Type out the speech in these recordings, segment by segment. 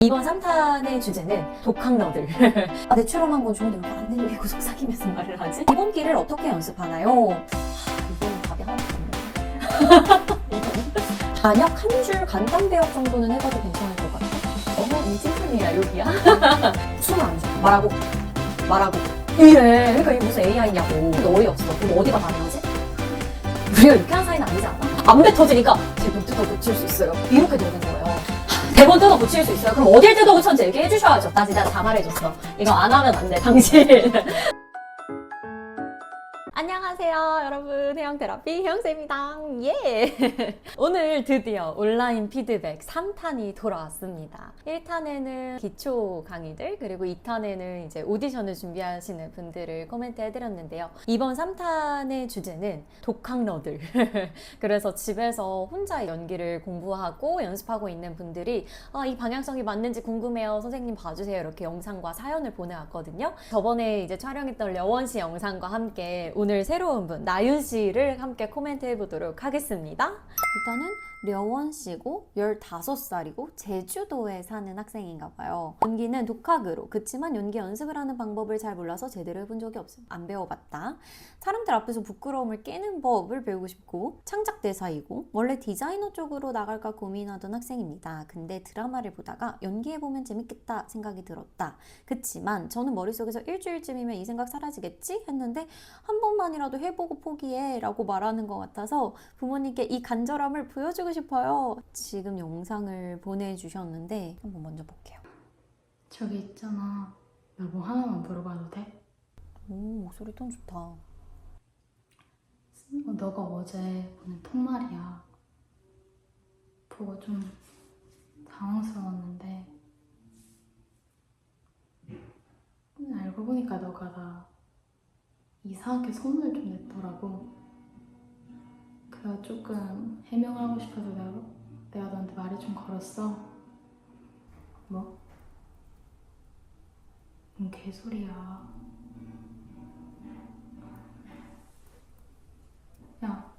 이번 3탄의 주제는 독학러들. 내추럴한 건 좋은데 왜 이렇게 안 들리고 속삭이면서 말을 하지? 기본기를 어떻게 연습하나요? 이건 답이 하나도 없네. 단역 한 줄 간단 배역 정도는 해봐도 괜찮을 것 같아. 이 찐품이야 여기야? 숨을 안 쉬어. 말하고 이래. 그러니까 이게 무슨 AI냐고. 근데 어이없어. 그럼 어디가 가능하지? 우리가 유쾌한 사이는 아니지 않아? 안 뱉어지니까 제 눈 뜯어 고칠 수 있어요. 이렇게 되는 거예요. 대본 뜯어 고칠 수 있어요. 그럼 어딜 뜯어 고쳤는지 얘기해 주셔야죠. 나 진짜 다 말해줬어. 이거 안 하면 안 돼, 당신. 안녕하세요, 여러분. 해영테라피 해영쌤입니다. 예! 오늘 드디어 온라인 피드백 3탄이 돌아왔습니다. 1탄에는 기초 강의들, 그리고 2탄에는 이제 오디션을 준비하시는 분들을 코멘트 해드렸는데요. 이번 3탄의 주제는 독학러들. 그래서 집에서 혼자 연기를 공부하고 연습하고 있는 분들이 이 방향성이 맞는지 궁금해요. 선생님 봐주세요. 이렇게 영상과 사연을 보내왔거든요. 저번에 이제 촬영했던 려원 씨 영상과 함께 오늘 새로운 분 나윤 씨를 함께 코멘트 해보도록 하겠습니다. 일단은 려원 씨고 15살이고 제주도에 사는 학생인가 봐요. 연기는 독학으로, 그치만 연기 연습을 하는 방법을 잘 몰라서 제대로 해본 적이 없어요. 안 배워봤다. 사람들 앞에서 부끄러움을 깨는 법을 배우고 싶고 창작 대사이고 원래 디자이너 쪽으로 나갈까 고민하던 학생입니다. 근데 드라마를 보다가 연기해보면 재밌겠다 생각이 들었다. 그치만 저는 머릿속에서 일주일쯤이면 이 생각 사라지겠지? 했는데 한 번만이라도 해보고 포기해 라고 말하는 것 같아서 부모님께 이 간절함을 보여주고 싶어요. 지금 영상을 보내주셨는데 한번 먼저 볼게요. 저기 있잖아. 나 뭐 하나만 물어봐도 돼? 오, 목소리 톤 좋다. 너가 어제 보낸 통말이야. 보고 좀 당황스러웠는데 알고 보니까 너가 나 이상하게 소문을 좀 냈더라고. 그래서 조금 해명하고 싶어서 내가 너한테 말을 좀 걸었어. 뭐? 뭔 개소리야. 야,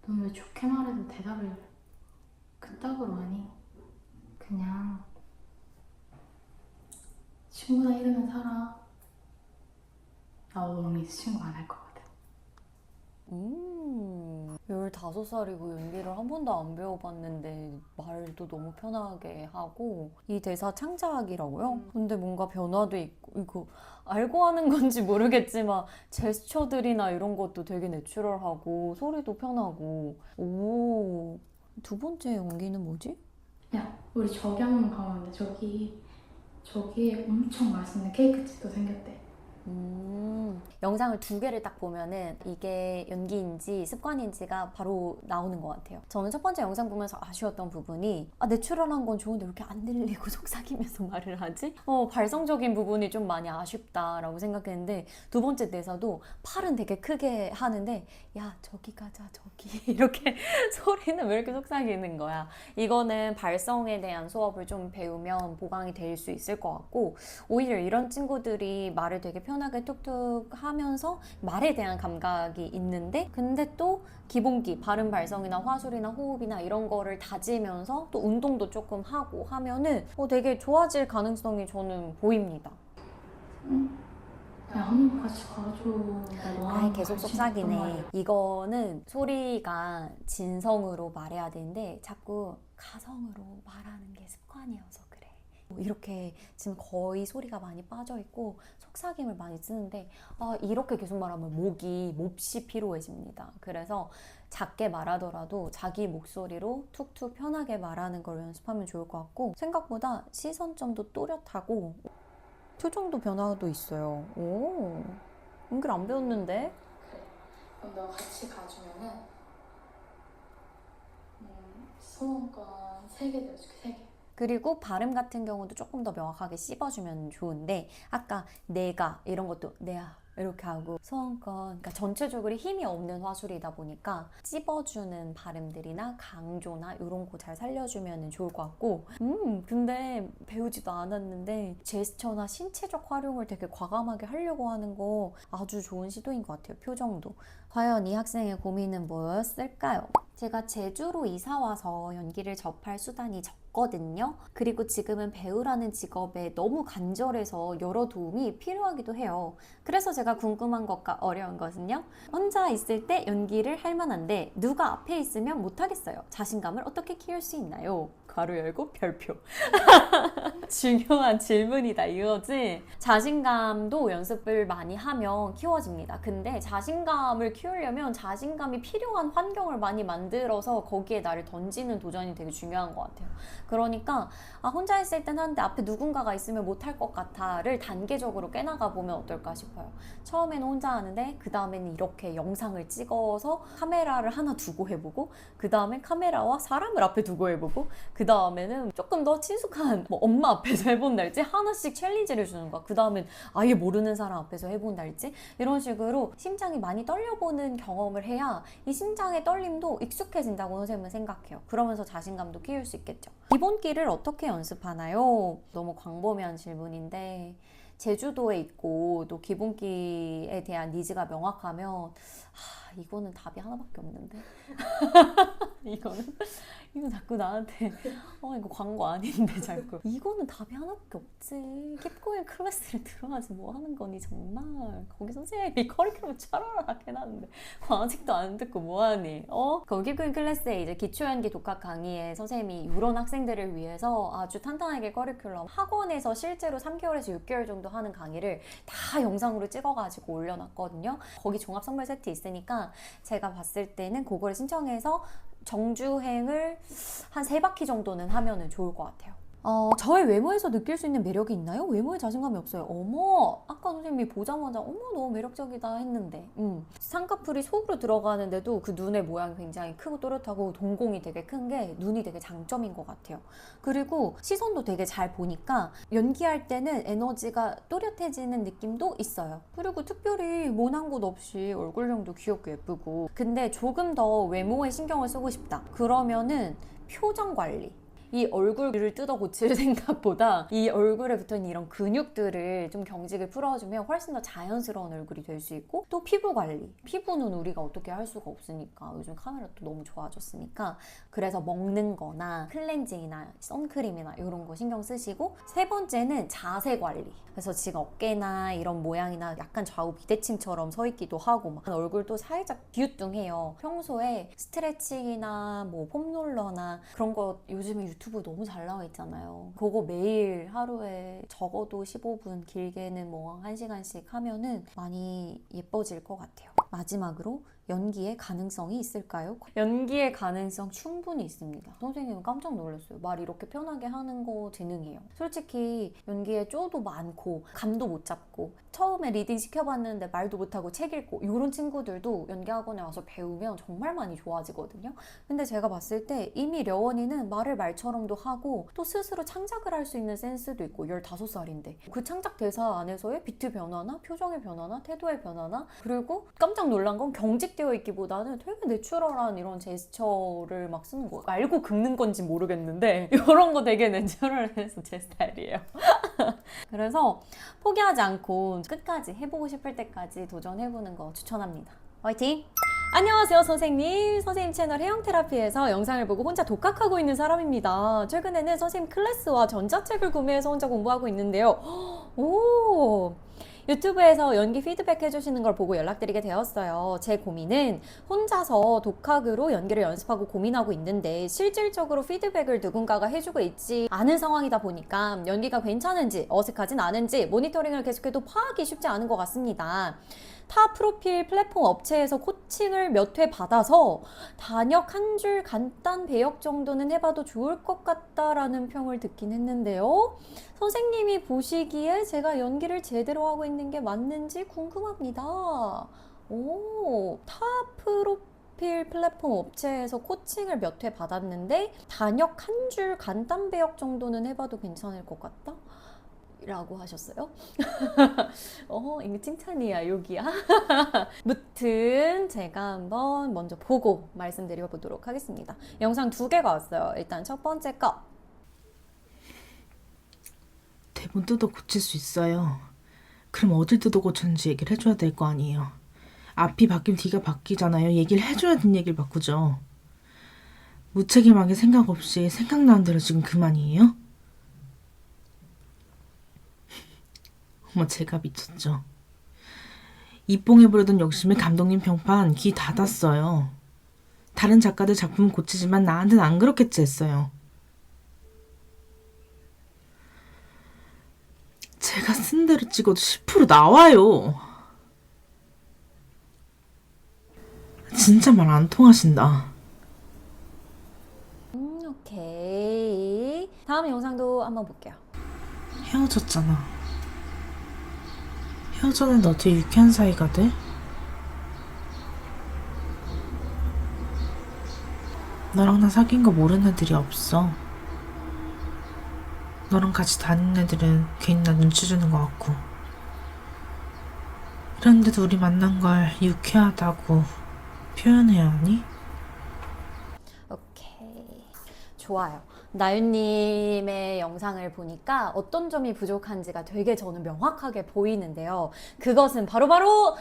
넌 왜 좋게 말해도 대답을 그따구로 하니? 그냥 친구나 이러면 살아. 나도 너랑 이제 친구 안 할 것 같아. 15살이고 연기를 한 번도 안 배워봤는데 말도 너무 편하게 하고 이 대사 창작이라고요? 근데 뭔가 변화도 있고 이거 알고 하는 건지 모르겠지만 제스처들이나 이런 것도 되게 내추럴하고 소리도 편하고 오, 두 번째 연기는 뭐지? 야, 우리 저기 한번 가면 안 돼? 저기에 엄청 맛있는 케이크집도 생겼대. 영상을 2개를 딱 보면은 이게 연기인지 습관인지가 바로 나오는 것 같아요. 저는 첫 번째 영상 보면서 아쉬웠던 부분이 내추럴한 건 좋은데 왜 이렇게 안 들리고 속삭이면서 말을 하지? 발성적인 부분이 좀 많이 아쉽다라고 생각했는데 두 번째 대사도 팔은 되게 크게 하는데 야 저기 가자 저기 이렇게 소리는 왜 이렇게 속삭이는 거야? 이거는 발성에 대한 수업을 좀 배우면 보강이 될 수 있을 것 같고 오히려 이런 친구들이 말을 되게 편하게 툭툭 하면서 말에 대한 감각이 있는데 근데 또 기본기, 발음 발성이나 화술이나 호흡이나 이런 거를 다지면서 또 운동도 조금 하고 하면은 되게 좋아질 가능성이 저는 보입니다. 야, 한번 같이 가줘. 계속 속삭이네. 이거는 소리가 진성으로 말해야 되는데 자꾸 가성으로 말하는 게 습관이어서 그래. 이렇게 지금 거의 소리가 많이 빠져있고 속삭임을 많이 쓰는데 이렇게 계속 말하면 몹시 피로해집니다. 그래서 작게 말하더라도 자기 목소리로 툭툭 편하게 말하는 걸 연습하면 좋을 것 같고 생각보다 시선점도 또렷하고 표정도 변화도 있어요. 오, 연기를 안 배웠는데? 그럼 너 같이 가주면은 소원권 3개 내줄게, 3개. 그리고 발음 같은 경우도 조금 더 명확하게 씹어주면 좋은데 아까 내가 이런 것도 내야 이렇게 하고 소원권 그러니까 전체적으로 힘이 없는 화술이다 보니까 찝어주는 발음들이나 강조나 이런 거 잘 살려주면 좋을 것 같고 근데 배우지도 않았는데 제스처나 신체적 활용을 되게 과감하게 하려고 하는 거 아주 좋은 시도인 것 같아요. 표정도. 과연 이 학생의 고민은 뭐였을까요? 제가 제주로 이사 와서 연기를 접할 수단이 적거든요. 없거든요. 그리고 지금은 배우라는 직업에 너무 간절해서 여러 도움이 필요하기도 해요. 그래서 제가 궁금한 것과 어려운 것은요. 혼자 있을 때 연기를 할 만한데 누가 앞에 있으면 못하겠어요. 자신감을 어떻게 키울 수 있나요? 가로 열고 별표. 중요한 질문이다 이거지. 자신감도 연습을 많이 하면 키워집니다. 근데 자신감을 키우려면 자신감이 필요한 환경을 많이 만들어서 거기에 나를 던지는 도전이 되게 중요한 것 같아요. 그러니까 혼자 있을 땐 하는데 앞에 누군가가 있으면 못할 것 같아를 단계적으로 깨나가 보면 어떨까 싶어요. 처음에는 혼자 하는데 그 다음에는 이렇게 영상을 찍어서 카메라를 하나 두고 해보고 그 다음에 카메라와 사람을 앞에 두고 해보고 그 다음에는 조금 더 친숙한 뭐 엄마 앞에서 해본달지 하나씩 챌린지를 주는 거야. 그 다음엔 아예 모르는 사람 앞에서 해본달지 이런 식으로 심장이 많이 떨려보는 경험을 해야 이 심장의 떨림도 익숙해진다고 선생님은 생각해요. 그러면서 자신감도 키울 수 있겠죠. 기본기를 어떻게 연습하나요? 너무 광범위한 질문인데 제주도에 있고 또 기본기에 대한 니즈가 명확하면 이거는 답이 하나밖에 없는데 이거 자꾸 나한테 이거 광고 아닌데 자꾸 이거는 답이 하나밖에 없지. 킵고잉 클래스를 들어가지 뭐 하는 거니 정말. 거기 선생님이 커리큘럼 차라락 해놨는데 아직도 안 듣고 뭐 하니. 거기 킵고잉 클래스에 이제 기초연기 독학 강의에 선생님이 이런 학생들을 위해서 아주 탄탄하게 커리큘럼 학원에서 실제로 3개월에서 6개월 정도 하는 강의를 다 영상으로 찍어가지고 올려놨거든요. 거기 종합 선물 세트 있으니까 제가 봤을 때는 그거를 신청해서 정주행을 한 3바퀴 정도는 하면 좋을 것 같아요. 저의 외모에서 느낄 수 있는 매력이 있나요? 외모에 자신감이 없어요. 어머, 아까 선생님이 보자마자 어머 너무 매력적이다 했는데 쌍꺼풀이 속으로 들어가는데도 그 눈의 모양이 굉장히 크고 또렷하고 동공이 되게 큰 게 눈이 되게 장점인 것 같아요. 그리고 시선도 되게 잘 보니까 연기할 때는 에너지가 또렷해지는 느낌도 있어요. 그리고 특별히 모난 곳 없이 얼굴형도 귀엽고 예쁘고. 근데 조금 더 외모에 신경을 쓰고 싶다 그러면은 표정 관리, 이 얼굴을 뜯어 고칠 생각보다 이 얼굴에 붙어있는 이런 근육들을 좀 경직을 풀어주면 훨씬 더 자연스러운 얼굴이 될 수 있고, 또 피부 관리, 피부는 우리가 어떻게 할 수가 없으니까 요즘 카메라 또 너무 좋아졌으니까 그래서 먹는 거나 클렌징이나 선크림이나 이런 거 신경 쓰시고, 세 번째는 자세 관리. 그래서 지금 어깨나 이런 모양이나 약간 좌우 비대칭처럼 서 있기도 하고 막 얼굴도 살짝 비우뚱해요. 평소에 스트레칭이나 뭐 폼롤러나 그런 거 요즘에 유튜브 너무 잘 나와 있잖아요. 그거 매일 하루에 적어도 15분, 길게는 뭐 1시간씩 하면은 많이 예뻐질 것 같아요. 마지막으로 연기의 가능성이 있을까요? 연기의 가능성 충분히 있습니다. 선생님은 깜짝 놀랐어요. 말 이렇게 편하게 하는 거 재능이에요. 솔직히 연기에 쪼도 많고 감도 못 잡고 처음에 리딩 시켜봤는데 말도 못하고 책 읽고 이런 친구들도 연기학원에 와서 배우면 정말 많이 좋아지거든요. 근데 제가 봤을 때 이미 려원이는 말을 말처럼도 하고 또 스스로 창작을 할 수 있는 센스도 있고 15살인데 그 창작 대사 안에서의 비트 변화나 표정의 변화나 태도의 변화나, 그리고 깜짝 놀란 건 경직되어 있기보다는 되게 내추럴한 이런 제스처를 막 쓰는 거. 알고 긁는 건지 모르겠는데 이런 거 되게 내추럴해서 제 스타일이에요. 그래서 포기하지 않고 끝까지 해보고 싶을 때까지 도전해보는 거 추천합니다. 화이팅! 안녕하세요 선생님. 선생님 채널 해영테라피에서 영상을 보고 혼자 독학하고 있는 사람입니다. 최근에는 선생님 클래스와 전자책을 구매해서 혼자 공부하고 있는데요. 오! 유튜브에서 연기 피드백 해주시는 걸 보고 연락드리게 되었어요. 제 고민은 혼자서 독학으로 연기를 연습하고 고민하고 있는데 실질적으로 피드백을 누군가가 해주고 있지 않은 상황이다 보니까 연기가 괜찮은지 어색하진 않은지 모니터링을 계속해도 파악이 쉽지 않은 것 같습니다. 타 프로필 플랫폼 업체에서 코칭을 몇 회 받아서 단역 한 줄 간단 배역 정도는 해봐도 좋을 것 같다라는 평을 듣긴 했는데요. 선생님이 보시기에 제가 연기를 제대로 하고 있는 게 맞는지 궁금합니다. 타 프로필 플랫폼 업체에서 코칭을 몇 회 받았는데 단역 한 줄 간단 배역 정도는 해봐도 괜찮을 것 같다? 라고 하셨어요. 이거 칭찬이야, 욕이야? 무튼 제가 한번 먼저 보고 말씀드려 보도록 하겠습니다. 영상 2개가 왔어요. 일단 첫 번째 거. 대본 뜯어 고칠 수 있어요. 그럼 어딜 뜯어 고쳤는지 얘기를 해줘야 될 거 아니에요. 앞이 바뀌면 뒤가 바뀌잖아요. 얘기를 해줘야 뒷얘기를 바꾸죠. 무책임하게 생각 없이 생각나는 대로 지금 그만이에요? 어머, 제가 미쳤죠. 이뽕에 부르던 욕심에 감독님 평판 귀 닫았어요. 다른 작가들 작품 고치지만 나한텐 안 그렇겠지 했어요. 제가 쓴 대로 찍어도 10% 나와요. 진짜 말 안 통하신다. 오케이. 다음 영상도 한번 볼게요. 헤어졌잖아. 헤어졌는데 어떻게 유쾌한 사이가 돼? 너랑 나 사귄 거 모르는 애들이 없어. 너랑 같이 다니는 애들은 괜히 나 눈치 주는 것 같고. 그런데도 우리 만난 걸 유쾌하다고 표현해야 하니? 오케이. 좋아요. 나윤님의 영상을 보니까 어떤 점이 부족한지가 되게 저는 명확하게 보이는데요. 그것은 바로바로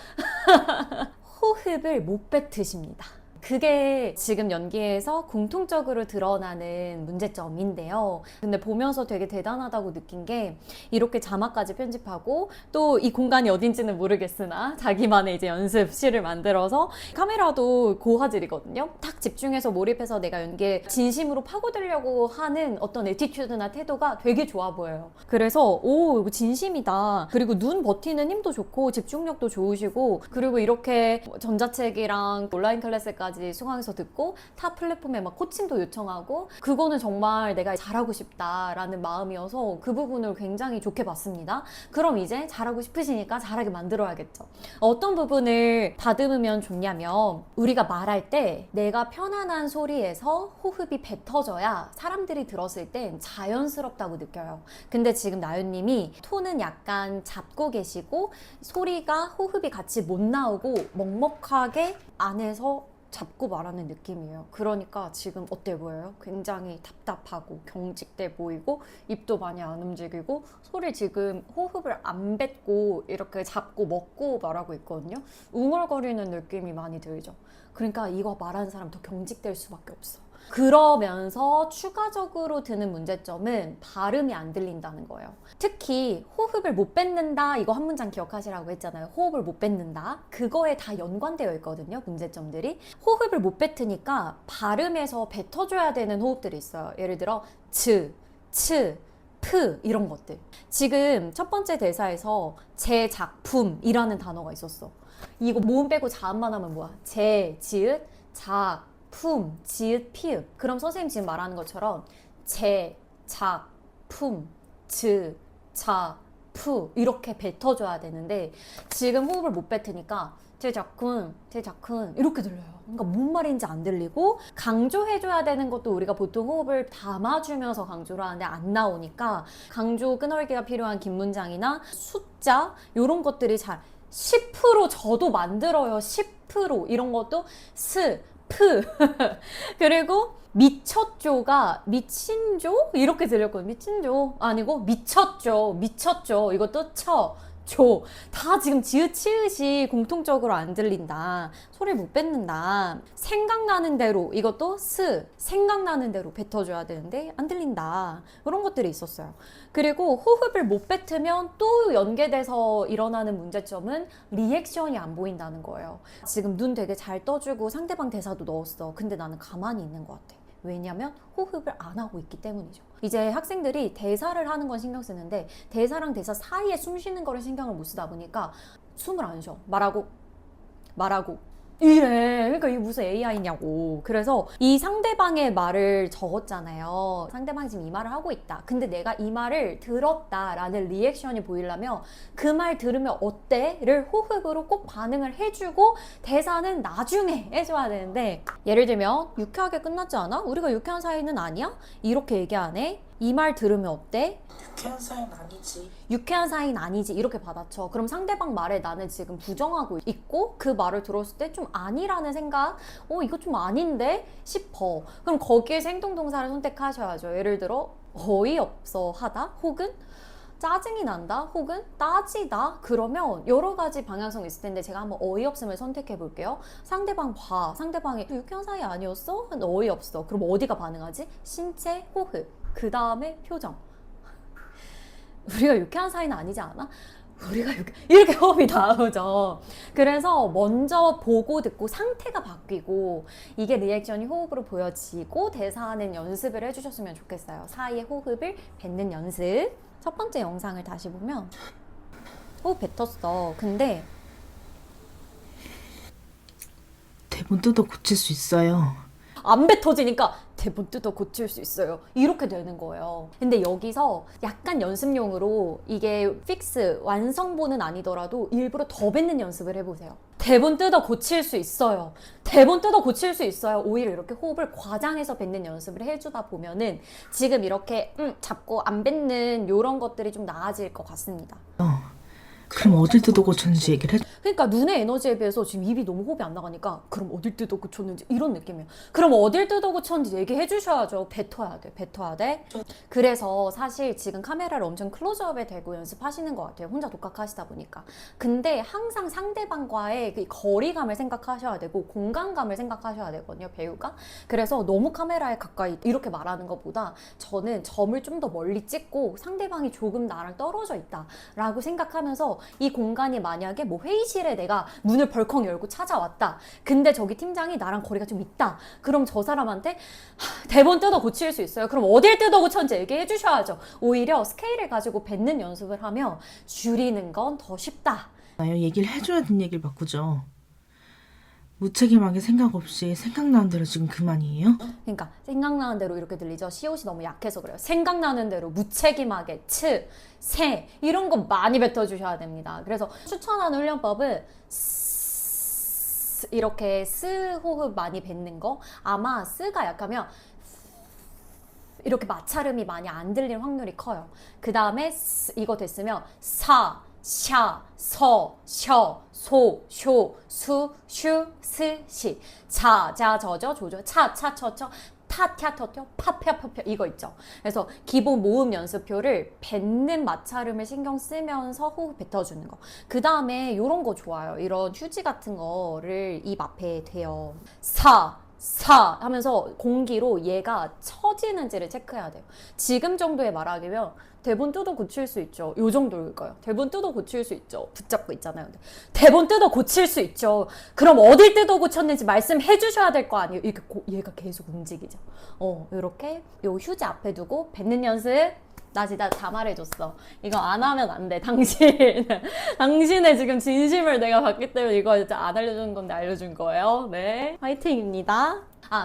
호흡을 못 뱉으십니다. 그게 지금 연기에서 공통적으로 드러나는 문제점인데요. 근데 보면서 되게 대단하다고 느낀 게 이렇게 자막까지 편집하고 또 이 공간이 어딘지는 모르겠으나 자기만의 이제 연습실을 만들어서 카메라도 고화질이거든요. 딱 집중해서 몰입해서 내가 연기에 진심으로 파고들려고 하는 어떤 애티튜드나 태도가 되게 좋아 보여요. 그래서 오, 이거 진심이다. 그리고 눈 버티는 힘도 좋고 집중력도 좋으시고 그리고 이렇게 전자책이랑 온라인 클래스까지 수강해서 듣고 타 플랫폼에 막 코칭도 요청하고 그거는 정말 내가 잘하고 싶다라는 마음이어서 그 부분을 굉장히 좋게 봤습니다. 그럼 이제 잘하고 싶으시니까 잘하게 만들어야겠죠. 어떤 부분을 다듬으면 좋냐면 우리가 말할 때 내가 편안한 소리에서 호흡이 뱉어져야 사람들이 들었을 땐 자연스럽다고 느껴요. 근데 지금 나윤님이 톤은 약간 잡고 계시고 소리가 호흡이 같이 못 나오고 먹먹하게 안에서 잡고 말하는 느낌이에요. 그러니까 지금 어때 보여요? 굉장히 답답하고 경직돼 보이고 입도 많이 안 움직이고 소리 지금 호흡을 안 뱉고 이렇게 잡고 먹고 말하고 있거든요. 웅얼거리는 느낌이 많이 들죠. 그러니까 이거 말하는 사람 더 경직될 수밖에 없어. 그러면서 추가적으로 드는 문제점은 발음이 안 들린다는 거예요. 특히 호흡을 못 뱉는다 이거 한 문장 기억하시라고 했잖아요. 호흡을 못 뱉는다 그거에 다 연관되어 있거든요. 문제점들이 호흡을 못 뱉으니까 발음에서 뱉어줘야 되는 호흡들이 있어요. 예를 들어 츠, 츠, 프 이런 것들. 지금 첫 번째 대사에서 제 작품이라는 단어가 있었어. 이거 모음 빼고 자음만 하면 뭐야? 제, 지읒, 작 품, 지읒, 피읍. 그럼 선생님 지금 말하는 것처럼 제, 작, 품, 즈, 자, 푸 이렇게 뱉어줘야 되는데 지금 호흡을 못 뱉으니까 제 작품 이렇게 들려요. 그러니까 뭔 말인지 안 들리고 강조해줘야 되는 것도 우리가 보통 호흡을 담아주면서 강조를 하는데 안 나오니까 강조 끈어기가 필요한 긴 문장이나 숫자 이런 것들이 잘 10% 저도 만들어요. 10% 이런 것도 스 프 그리고 미쳤죠가 미친죠? 이렇게 들렸거든요. 미친죠 아니고 미쳤죠 이것도 다 지금 지읒 치읒이 공통적으로 안 들린다. 소리 못 뱉는다. 생각나는 대로 이것도 생각나는 대로 뱉어줘야 되는데 안 들린다. 이런 것들이 있었어요. 그리고 호흡을 못 뱉으면 또 연계돼서 일어나는 문제점은 리액션이 안 보인다는 거예요. 지금 눈 되게 잘 떠주고 상대방 대사도 넣었어. 근데 나는 가만히 있는 것 같아. 왜냐면 호흡을 안 하고 있기 때문이죠. 이제 학생들이 대사를 하는 건 신경 쓰는데 대사랑 대사 사이에 숨 쉬는 거를 신경을 못 쓰다 보니까 숨을 안 쉬어. 말하고 이래. 그러니까 이게 무슨 AI냐고. 그래서 이 상대방의 말을 적었잖아요. 상대방이 지금 이 말을 하고 있다. 근데 내가 이 말을 들었다라는 리액션이 보이려면 그 말 들으면 어때?를 호흡으로 꼭 반응을 해주고 대사는 나중에 해줘야 되는데 예를 들면 유쾌하게 끝났지 않아? 우리가 유쾌한 사이는 아니야? 이렇게 얘기하네. 이 말 들으면 어때? 유쾌한 사이는 아니지. 유쾌한 사이는 아니지 이렇게 받아쳐. 그럼 상대방 말에 나는 지금 부정하고 있고 그 말을 들었을 때 좀 아니라는 생각 이거 좀 아닌데 싶어. 그럼 거기에서 행동동사를 선택하셔야죠. 예를 들어 어이없어 하다 혹은 짜증이 난다 혹은 따지다 그러면 여러 가지 방향성이 있을 텐데 제가 한번 어이없음을 선택해 볼게요. 상대방 봐. 상대방이 유쾌한 사이 아니었어? 어이없어. 그럼 어디가 반응하지? 신체, 호흡. 그 다음에 표정. 우리가 유쾌한 사이는 아니지 않아? 이렇게 호흡이 나오죠. 그래서 먼저 보고 듣고 상태가 바뀌고 이게 리액션이 호흡으로 보여지고 대사하는 연습을 해주셨으면 좋겠어요. 사이의 호흡을 뱉는 연습. 첫 번째 영상을 다시 보면 호흡 뱉었어. 근데 대본 뜯어 고칠 수 있어요. 안 뱉어지니까 대본 뜯어 고칠 수 있어요. 이렇게 되는 거예요. 근데 여기서 약간 연습용으로 이게 픽스, 완성본은 아니더라도 일부러 더 뱉는 연습을 해보세요. 대본 뜯어 고칠 수 있어요. 대본 뜯어 고칠 수 있어요. 오히려 이렇게 호흡을 과장해서 뱉는 연습을 해주다 보면은 지금 이렇게 잡고 안 뱉는 이런 것들이 좀 나아질 것 같습니다. 그럼 어딜 뜯어 고쳤는지 얘기를 해. 그러니까 눈의 에너지에 비해서 지금 입이 너무 호흡이 안 나가니까 그럼 어딜 뜯어 고쳤는지 이런 느낌이에요. 그럼 어딜 뜯어 고쳤는지 얘기해 주셔야죠. 뱉어야 돼. 뱉어야 돼. 그래서 사실 지금 카메라를 엄청 클로즈업에 대고 연습하시는 것 같아요. 혼자 독학하시다 보니까. 근데 항상 상대방과의 그 거리감을 생각하셔야 되고 공간감을 생각하셔야 되거든요. 배우가. 그래서 너무 카메라에 가까이 이렇게 말하는 것보다 저는 점을 좀 더 멀리 찍고 상대방이 조금 나랑 떨어져 있다 라고 생각하면서 이 공간이 만약에 뭐 회의실에 내가 문을 벌컥 열고 찾아왔다. 근데 저기 팀장이 나랑 거리가 좀 있다. 그럼 저 사람한테 대본 뜯어 고칠 수 있어요. 그럼 어딜 뜯어 고쳤는지 얘기해 주셔야죠. 오히려 스케일을 가지고 뱉는 연습을 하면 줄이는 건 더 쉽다. 얘기를 해줘야 되는 얘기를 바꾸죠. 무책임하게 생각 없이 생각나는 대로 지금 그만이에요? 그러니까 생각나는 대로 이렇게 들리죠. 시옷이 너무 약해서 그래요. 생각나는 대로 무책임하게 세 이런 거 많이 뱉어주셔야 됩니다. 그래서 추천하는 훈련법은 이렇게 스 호흡 많이 뱉는 거. 아마 스가 약하면 이렇게 마찰음이 많이 안 들릴 확률이 커요. 그 다음에 이거 됐으면 사, 샤, 서, 셔, 소, 쇼, 수, 슈, 스, 시. 자, 자, 저저, 조조, 차, 처, 타, 튀, 터, 튀, 파, 펴, 이거 있죠. 그래서 기본 모음 연습표를 뱉는 마찰음을 신경 쓰면서 호흡 뱉어주는 거. 그 다음에 이런 거 좋아요. 이런 휴지 같은 거를 입 앞에 대요. 사 하면서 공기로 얘가 처지는지를 체크해야 돼요. 지금 정도의 말하기면 대본 뜯어 고칠 수 있죠. 요 정도일 거예요. 대본 뜯어 고칠 수 있죠. 붙잡고 있잖아요. 대본 뜯어 고칠 수 있죠. 그럼 어딜 뜯어 고쳤는지 말씀해 주셔야 될 거 아니에요. 이렇게 얘가 계속 움직이죠. 이렇게 요 휴지 앞에 두고 뱉는 연습. 나 진짜 다 말해줬어. 이거 안 하면 안 돼. 당신의 지금 진심을 내가 봤기 때문에 이거 진짜 안 알려준 건데 알려준 거예요. 네. 화이팅입니다.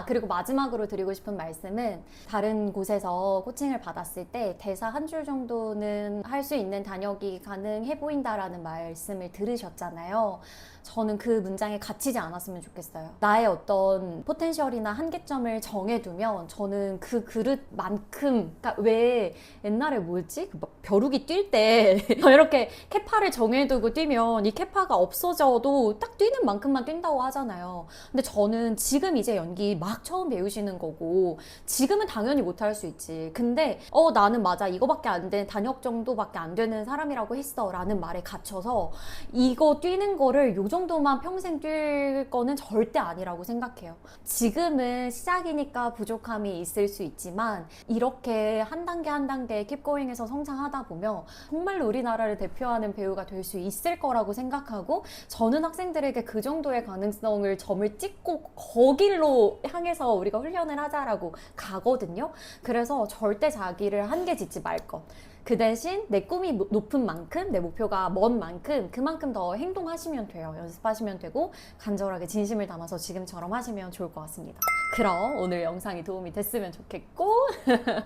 그리고 마지막으로 드리고 싶은 말씀은 다른 곳에서 코칭을 받았을 때 대사 한 줄 정도는 할 수 있는 단역이 가능해 보인다라는 말씀을 들으셨잖아요. 저는 그 문장에 갇히지 않았으면 좋겠어요. 나의 어떤 포텐셜이나 한계점을 정해두면 저는 그 그릇만큼, 그러니까 왜 옛날에 뭐였지? 벼룩이 뛸 때 이렇게 캐파를 정해두고 뛰면 이 캐파가 없어져도 딱 뛰는 만큼만 뛴다고 하잖아요. 근데 저는 지금 이제 연기 막 처음 배우시는 거고 지금은 당연히 못할 수 있지. 근데 나는 맞아 이거밖에 안 돼. 단역 정도밖에 안 되는 사람이라고 했어 라는 말에 갇혀서 이거 뛰는 거를 요 정도만 평생 뛸 거는 절대 아니라고 생각해요. 지금은 시작이니까 부족함이 있을 수 있지만 이렇게 한 단계 한 단계 킵고잉해서 성장하다 보면 정말로 우리나라를 대표하는 배우가 될 수 있을 거라고 생각하고 저는 학생들에게 그 정도의 가능성을 점을 찍고 거길로 향해서 우리가 훈련을 하자라고 가거든요. 그래서 절대 자기를 한계 짓지 말 것. 그 대신 내 꿈이 높은 만큼 내 목표가 먼 만큼 그만큼 더 행동하시면 돼요. 연습하시면 되고 간절하게 진심을 담아서 지금처럼 하시면 좋을 것 같습니다. 그럼 오늘 영상이 도움이 됐으면 좋겠고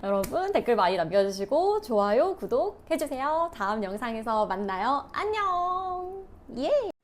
여러분 댓글 많이 남겨주시고 좋아요, 구독 해주세요. 다음 영상에서 만나요. 안녕. 예.